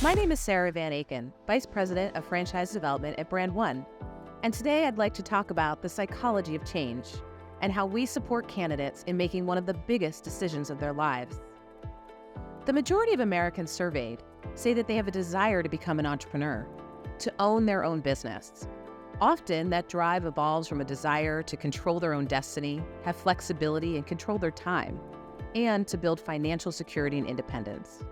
My name is Sarah Van Aken, Vice President of Franchise Development at Brand One, and today I'd like to talk about the psychology of change and how we support candidates in making one of the biggest decisions of their lives. The majority of Americans surveyed say that they have a desire to become an entrepreneur, to own their own business. Often, that drive evolves from a desire to control their own destiny, have flexibility, and control their time, and to build financial security and independence.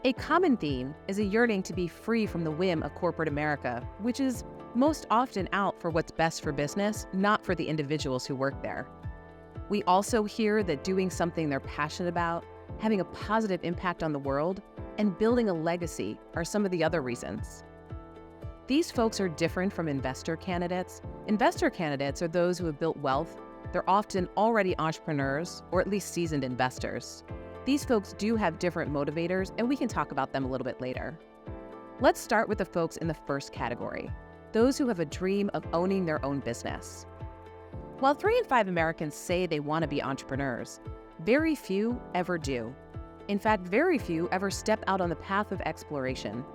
A common theme is a yearning to be free from the whim of corporate America, which is most often out for what's best for business, not for the individuals who work there. We also hear that doing something they're passionate about, having a positive impact on the world, and building a legacy are some of the other reasons. These folks are different from investor candidates. Investor candidates are those who have built wealth. They're often already entrepreneurs or at least seasoned investors. These folks do have different motivators, and we can talk about them a little bit later. Let's start with the folks in the first category, those who have a dream of owning their own business. While 3 in 5 Americans say they want to be entrepreneurs, very few ever do. In fact, very few ever step out on the path of exploration.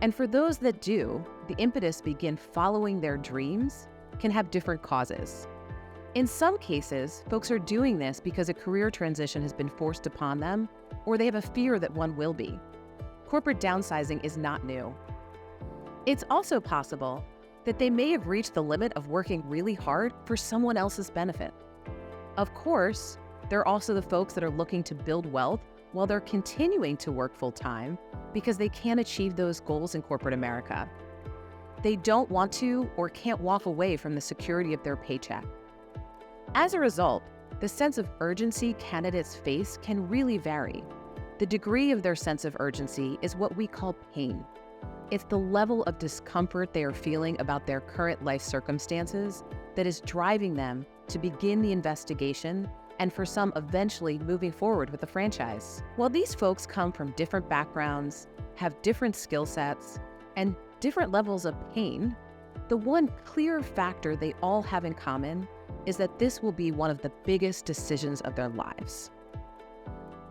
And for those that do, the impetus to begin following their dreams can have different causes. In some cases, folks are doing this because a career transition has been forced upon them, or they have a fear that one will be. Corporate downsizing is not new. It's also possible that they may have reached the limit of working really hard for someone else's benefit. Of course, there are also the folks that are looking to build wealth while they're continuing to work full-time because they can't achieve those goals in corporate America. They don't want to or can't walk away from the security of their paycheck. As a result, the sense of urgency candidates face can really vary. The degree of their sense of urgency is what we call pain. It's the level of discomfort they are feeling about their current life circumstances that is driving them to begin the investigation and for some eventually moving forward with a franchise. While these folks come from different backgrounds, have different skill sets, and different levels of pain, the one clear factor they all have in common is that this will be one of the biggest decisions of their lives.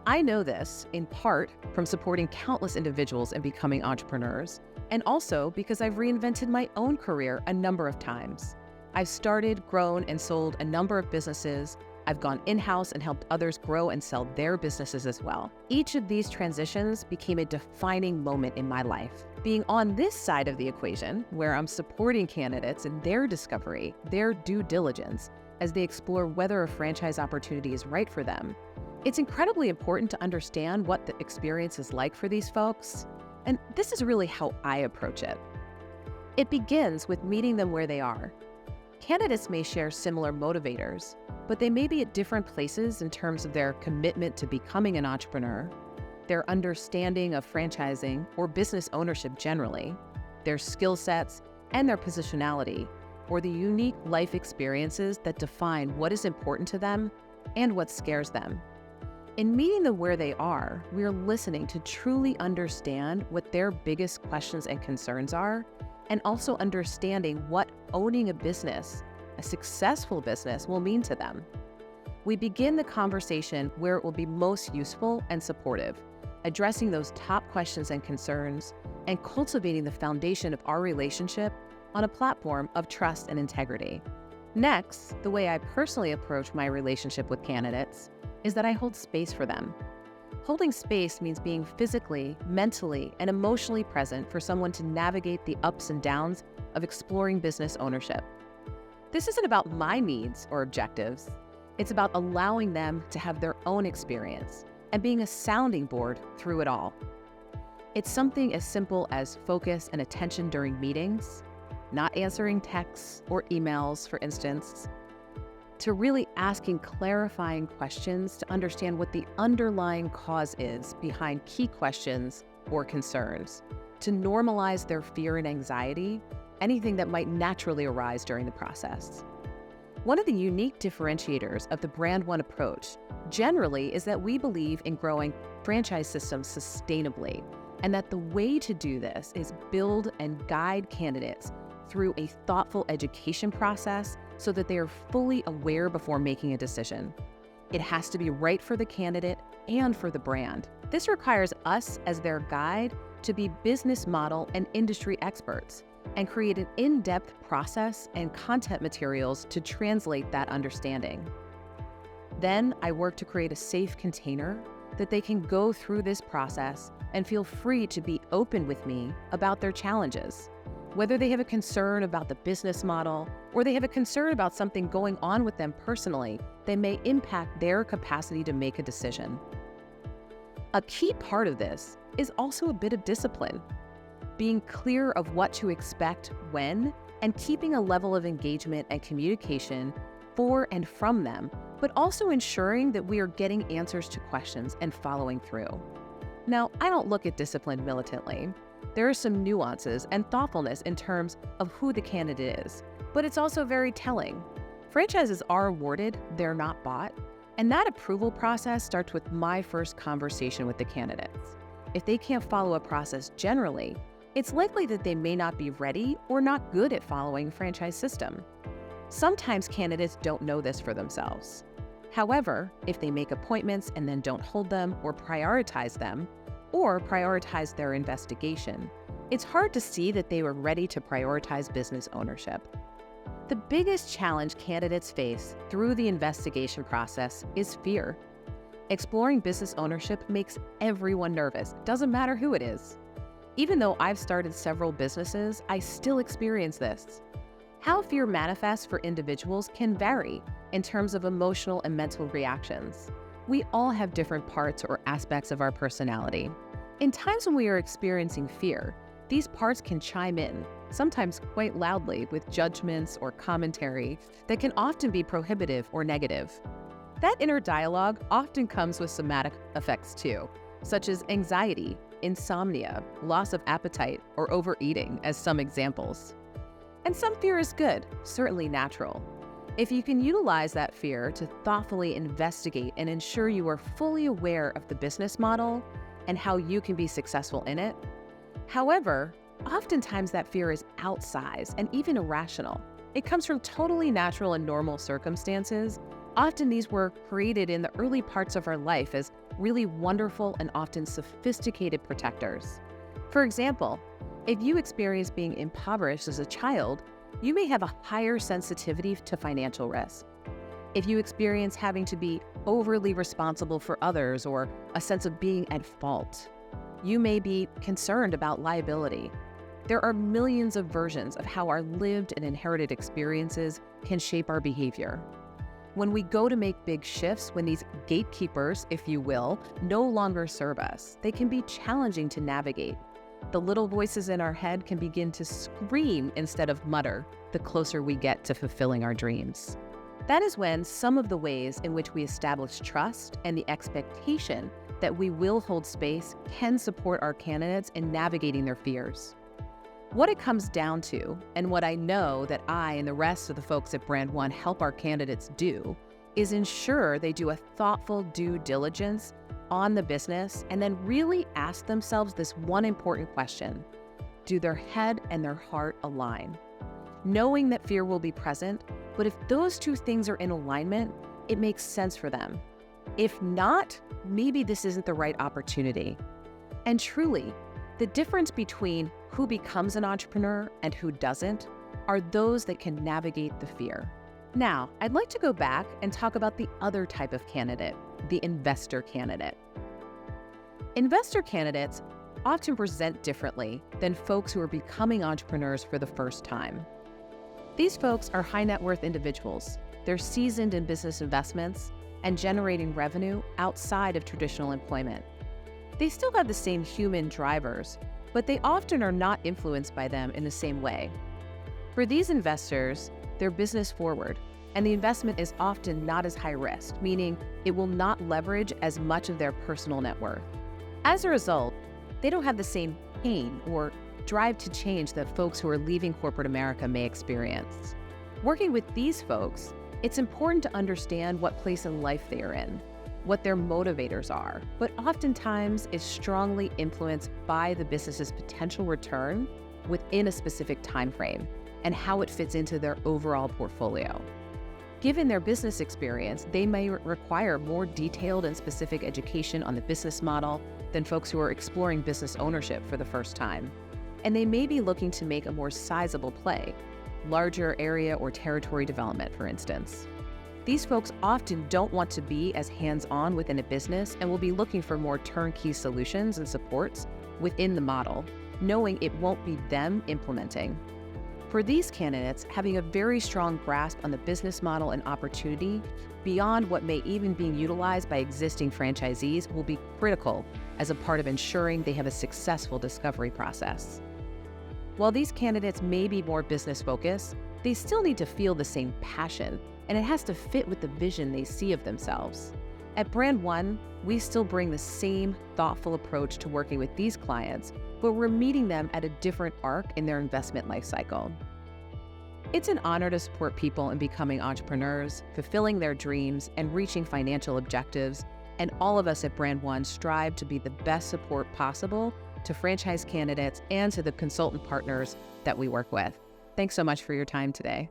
I know this in part from supporting countless individuals in becoming entrepreneurs, and also because I've reinvented my own career a number of times. I've started, grown, and sold a number of businesses. I've gone in-house and helped others grow and sell their businesses as well. Each of these transitions became a defining moment in my life. Being on this side of the equation, where I'm supporting candidates in their discovery, their due diligence, as they explore whether a franchise opportunity is right for them, it's incredibly important to understand what the experience is like for these folks. And this is really how I approach it. It begins with meeting them where they are. Candidates may share similar motivators, but they may be at different places in terms of their commitment to becoming an entrepreneur, their understanding of franchising or business ownership generally, their skill sets, and their positionality, or the unique life experiences that define what is important to them and what scares them. In meeting them where they are, we are listening to truly understand what their biggest questions and concerns are, and also understanding what owning a business, a successful business, will mean to them. We begin the conversation where it will be most useful and supportive, addressing those top questions and concerns, and cultivating the foundation of our relationship on a platform of trust and integrity. Next, the way I personally approach my relationship with candidates is that I hold space for them. Holding space means being physically, mentally, and emotionally present for someone to navigate the ups and downs of exploring business ownership. This isn't about my needs or objectives. It's about allowing them to have their own experience and being a sounding board through it all. It's something as simple as focus and attention during meetings, not answering texts or emails, for instance, to really asking clarifying questions to understand what the underlying cause is behind key questions or concerns, to normalize their fear and anxiety, anything that might naturally arise during the process. One of the unique differentiators of the Brand One approach generally is that we believe in growing franchise systems sustainably, and that the way to do this is build and guide candidates through a thoughtful education process so that they are fully aware before making a decision. It has to be right for the candidate and for the brand. This requires us as their guide to be business model and industry experts and create an in-depth process and content materials to translate that understanding. Then I work to create a safe container that they can go through this process and feel free to be open with me about their challenges. Whether they have a concern about the business model or they have a concern about something going on with them personally that may impact their capacity to make a decision. A key part of this is also a bit of discipline. Being clear of what to expect when, and keeping a level of engagement and communication for and from them, but also ensuring that we are getting answers to questions and following through. Now, I don't look at discipline militantly. There are some nuances and thoughtfulness in terms of who the candidate is, but it's also very telling. Franchises are awarded, they're not bought, and that approval process starts with my first conversation with the candidates. If they can't follow a process generally, it's likely that they may not be ready or not good at following a franchise system. Sometimes candidates don't know this for themselves. However, if they make appointments and then don't hold them or prioritize them, or prioritize their investigation, it's hard to see that they were ready to prioritize business ownership. The biggest challenge candidates face through the investigation process is fear. Exploring business ownership makes everyone nervous, doesn't matter who it is. Even though I've started several businesses, I still experience this. How fear manifests for individuals can vary in terms of emotional and mental reactions. We all have different parts or aspects of our personality. In times when we are experiencing fear, these parts can chime in, sometimes quite loudly, with judgments or commentary that can often be prohibitive or negative. That inner dialogue often comes with somatic effects too, such as anxiety, insomnia, loss of appetite, or overeating as some examples. And some fear is good, certainly natural. If you can utilize that fear to thoughtfully investigate and ensure you are fully aware of the business model and how you can be successful in it. However, oftentimes that fear is outsized and even irrational. It comes from totally natural and normal circumstances. Often these were created in the early parts of our life as really wonderful and often sophisticated protectors. For example, if you experience being impoverished as a child, you may have a higher sensitivity to financial risk. If you experience having to be overly responsible for others or a sense of being at fault, you may be concerned about liability. There are millions of versions of how our lived and inherited experiences can shape our behavior. When we go to make big shifts, when these gatekeepers, if you will, no longer serve us, they can be challenging to navigate. The little voices in our head can begin to scream instead of mutter the closer we get to fulfilling our dreams. That is when some of the ways in which we establish trust and the expectation that we will hold space can support our candidates in navigating their fears. What it comes down to, and what I know that I and the rest of the folks at Brand One help our candidates do, is ensure they do a thoughtful due diligence on the business and then really ask themselves this one important question: do their head and their heart align? Knowing that fear will be present, but if those two things are in alignment, it makes sense for them. If not, maybe this isn't the right opportunity. And truly, the difference between who becomes an entrepreneur and who doesn't are those that can navigate the fear. Now, I'd like to go back and talk about the other type of candidate, the investor candidate. Investor candidates often present differently than folks who are becoming entrepreneurs for the first time. These folks are high net worth individuals. They're seasoned in business investments and generating revenue outside of traditional employment. They still have the same human drivers, but they often are not influenced by them in the same way. For these investors, they're business forward, and the investment is often not as high risk, meaning it will not leverage as much of their personal net worth. As a result, they don't have the same pain or drive to change that folks who are leaving corporate America may experience. Working with these folks, it's important to understand what place in life they are in, what their motivators are, but oftentimes is strongly influenced by the business's potential return within a specific time frame and how it fits into their overall portfolio. Given their business experience, they may require more detailed and specific education on the business model, than folks who are exploring business ownership for the first time. And they may be looking to make a more sizable play, larger area or territory development, for instance. These folks often don't want to be as hands-on within a business and will be looking for more turnkey solutions and supports within the model, knowing it won't be them implementing. For these candidates, having a very strong grasp on the business model and opportunity beyond what may even be utilized by existing franchisees will be critical as a part of ensuring they have a successful discovery process. While these candidates may be more business-focused, they still need to feel the same passion, and it has to fit with the vision they see of themselves. At Brand One, we still bring the same thoughtful approach to working with these clients, but we're meeting them at a different arc in their investment life cycle. It's an honor to support people in becoming entrepreneurs, fulfilling their dreams, and reaching financial objectives, and all of us at Brand One strive to be the best support possible to franchise candidates and to the consultant partners that we work with. Thanks so much for your time today.